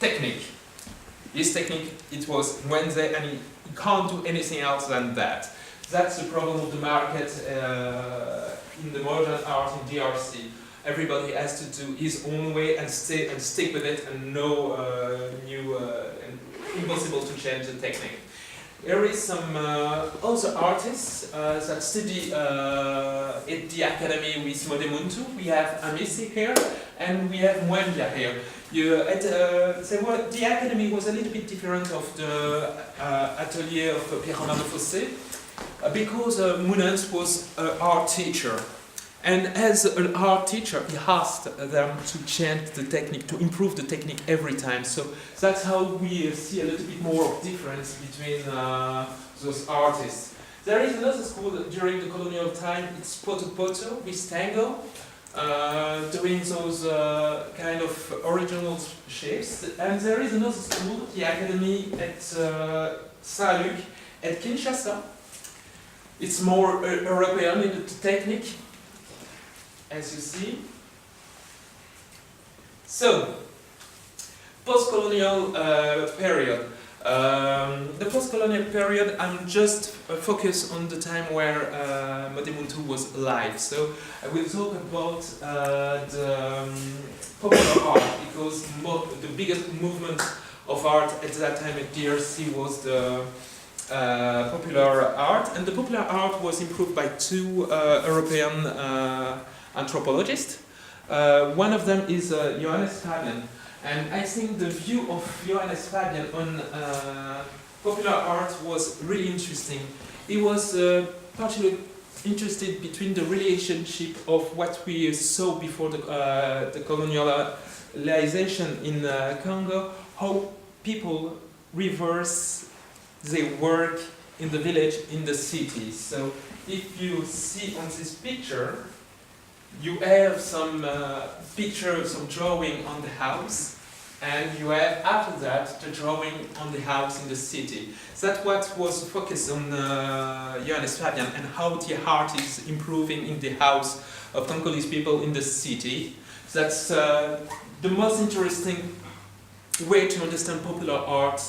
technique. His technique, it was Wednesday, and he can't do anything else than that. That's the problem of the market in the modern art in DRC. Everybody has to do his own way and stay and stick with it, and no new and impossible to change the technique. Here is some other artists that study at the academy with Muntu. We have Amissi here, and we have Mwembia here. The academy was a little bit different of the atelier of Pierre-Romain de Fossé, because Munens was an art teacher. And as an art teacher, he asked them to change the technique, to improve the technique every time. So that's how we see a little bit more of difference between those artists. There is another school during the colonial time, it's Poto with tango, doing those kind of original shapes. And there is another school, the academy at Saint-Luc, at Kinshasa. It's more European in the technique, as you see. So, post-colonial period. The post-colonial period, I'm just focused on the time where Muntu was alive. So I will talk about the popular art, because the biggest movement of art at that time at DRC was the popular art, and the popular art was improved by two European anthropologists. One of them is Johannes Fabian, and I think the view of Johannes Fabian on popular art was really interesting. He was particularly interested between the relationship of what we saw before the colonialization in Congo, how people reverse their work in the village, in the city. So if you see on this picture, you have some picture, some drawing on the house, and you have after that the drawing on the house in the city. That's what was focused on Johannes Fabian, and how the art is improving in the house of Congolese people in the city. That's the most interesting way to understand popular art,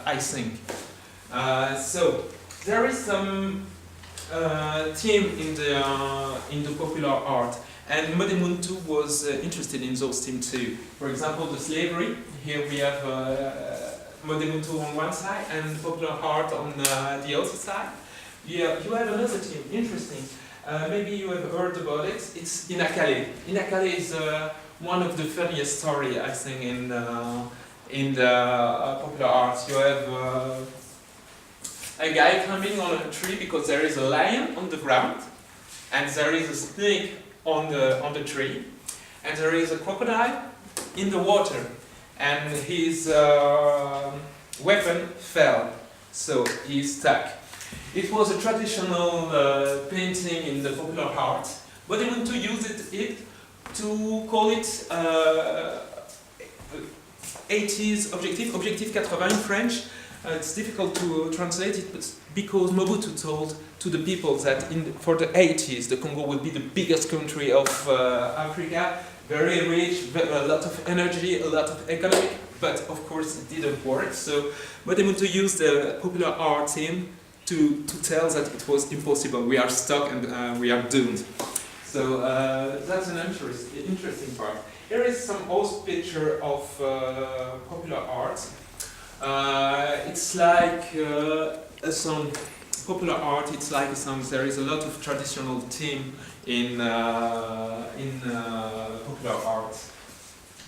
I think. So there is some theme in the popular art, and Muntu was interested in those themes too. For example, the slavery. Here we have Muntu on one side and popular art on the other side. You have another theme, interesting. Maybe you have heard about it. It's Inakale. Inakale is one of the funniest stories, I think, in the popular art. You have a guy climbing on a tree because there is a lion on the ground, and there is a snake on the tree, and there is a crocodile in the water, and his weapon fell, so he's stuck. It was a traditional painting in the popular art, but they want to use it to call it 80s objectif 80 in French. It's difficult to translate it, but because Mobutu told to the people that for the 80s the Congo will be the biggest country of Africa, very rich, a lot of energy, a lot of economic, but of course it didn't work. So Mobutu used the popular art theme to tell that it was impossible, we are stuck and we are doomed. So that's an interesting part. Here is some old picture of popular art. It's like a song. Popular art, it's like a song. There is a lot of traditional theme in popular art.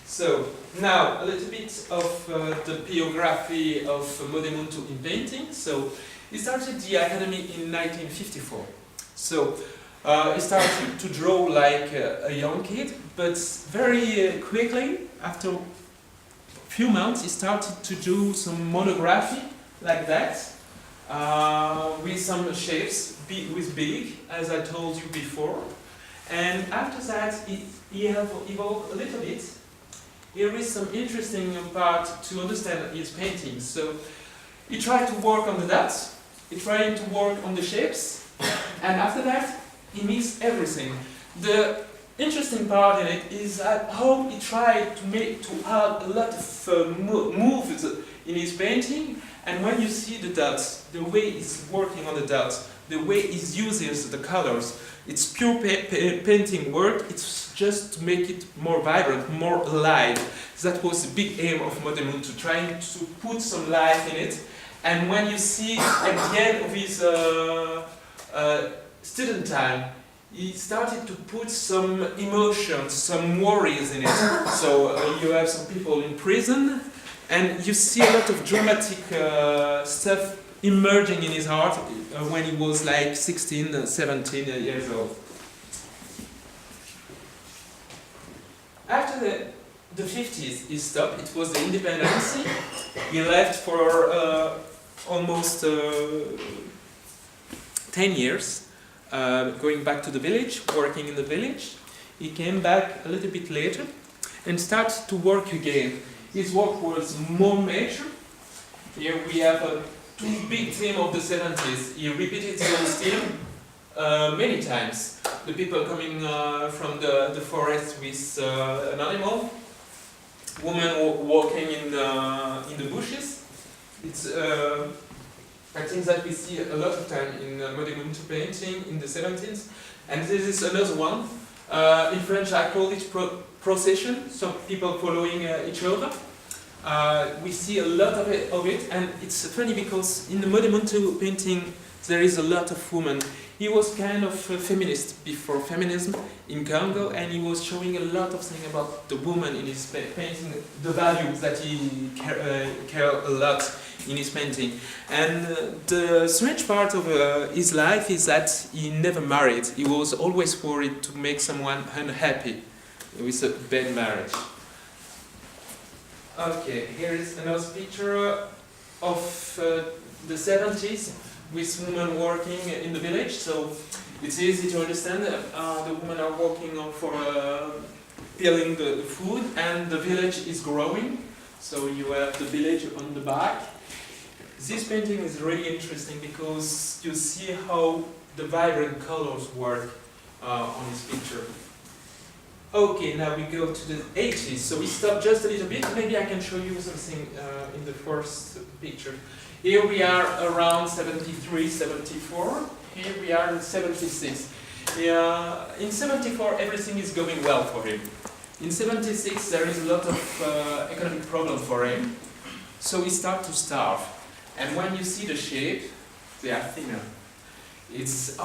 So now a little bit of the biography of Muntu in painting. So he started the academy in 1954. So he started to draw like a young kid, but very quickly, after few months, he started to do some monography like that, with some shapes, with big, as I told you before. And after that, he evolved a little bit. Here is some interesting part to understand his paintings. So he tried to work on the dots, he tried to work on the shapes, and after that, he mixed everything. The interesting part in it is how he tried to add a lot of moves in his painting, and when you see the dots, the way he's working on the dots, the way he uses the colors, it's pure painting work. It's just to make it more vibrant, more alive. That was the big aim of Muntu, trying to put some life in it. And when you see at the end of his student time, he started to put some emotions, some worries in it. So you have some people in prison, and you see a lot of dramatic stuff emerging in his art when he was like 16, 17 years old. After the 50s, he stopped. It was the independence. He left for almost 10 years, going back to the village, working in the village. He came back a little bit later and started to work again. His work was more major. Here we have two big themes of the 70s. He repeated those themes many times. The people coming from the forest with an animal, woman walking in the bushes. It's I think that we see a lot of time in Muntu painting in the 70s. And this is another one. In French I call it procession, so people following each other. We see a lot of it, and it's funny because in the Muntu painting there is a lot of women. He was kind of a feminist before feminism in Congo, and he was showing a lot of things about the woman in his painting, the values that he cared a lot in his painting. And the strange part of his life is that he never married. He was always worried to make someone unhappy with a bad marriage. Okay, here is another picture of the 70s with women working in the village. So it's easy to understand. The women are working on for peeling the food, and the village is growing. So you have the village on the back. This painting is really interesting because you see how the vibrant colors work on this picture. Okay, now we go to the 80s. So we stop just a little bit. Maybe I can show you something in the first picture. Here we are around 73, 74. Here we are in 76. In 74, everything is going well for him. In 76, there is a lot of economic problem for him. So he starts to starve. And when you see the shape, they are thinner. It's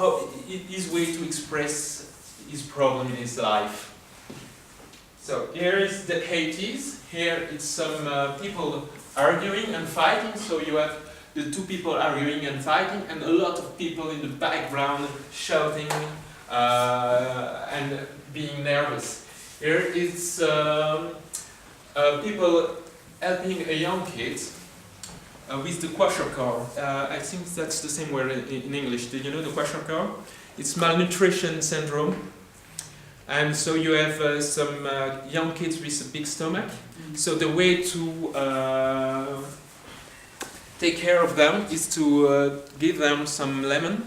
his way to express his problem in his life. So here is the 80s. Here it's some people arguing and fighting. So you have the two people arguing and fighting, and a lot of people in the background shouting and being nervous. Here it's people helping a young kid with the kwashiorkor. I think that's the same word in English. Do you know the kwashiorkor? It's malnutrition syndrome. And so you have some young kids with a big stomach. So the way to take care of them is to give them some lemon,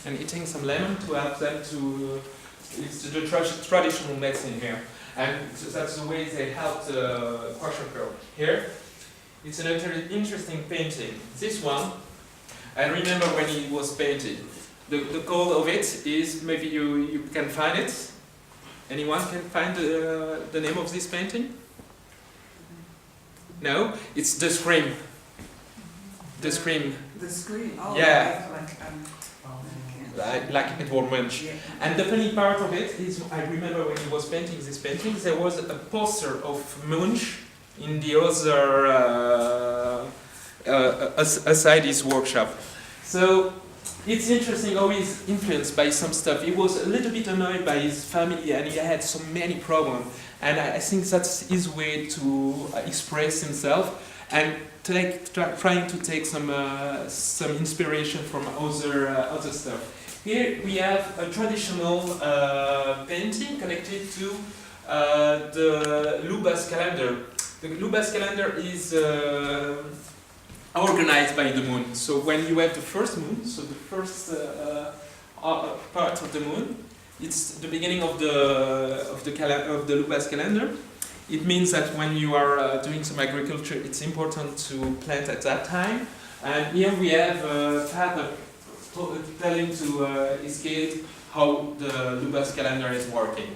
and eating some lemon to help them to. It's the traditional medicine here, and that's the way they help the kwashiorkor. Here, it's an interesting painting. This one, I remember when it was painted. The call of it is, maybe you can find it. Anyone can find the name of this painting? No? It's The Scream. The Scream. The Scream? Oh, yeah. Like like Edward Munch. Yeah. And the funny part of it is, I remember when he was painting this painting, there was a poster of Munch in the other aside his workshop. So it's interesting how he's influenced by some stuff. He was a little bit annoyed by his family, and he had so many problems. And I think that's his way to express himself and trying to take some inspiration from other stuff. Here we have a traditional painting connected to the Lubas calendar. The Lubas calendar is organized by the moon. So when you have the first moon, so the first part of the moon, it's the beginning of the Lubas calendar. It means that when you are doing some agriculture, it's important to plant at that time. And here we have Father telling to his kid how the Lubas calendar is working.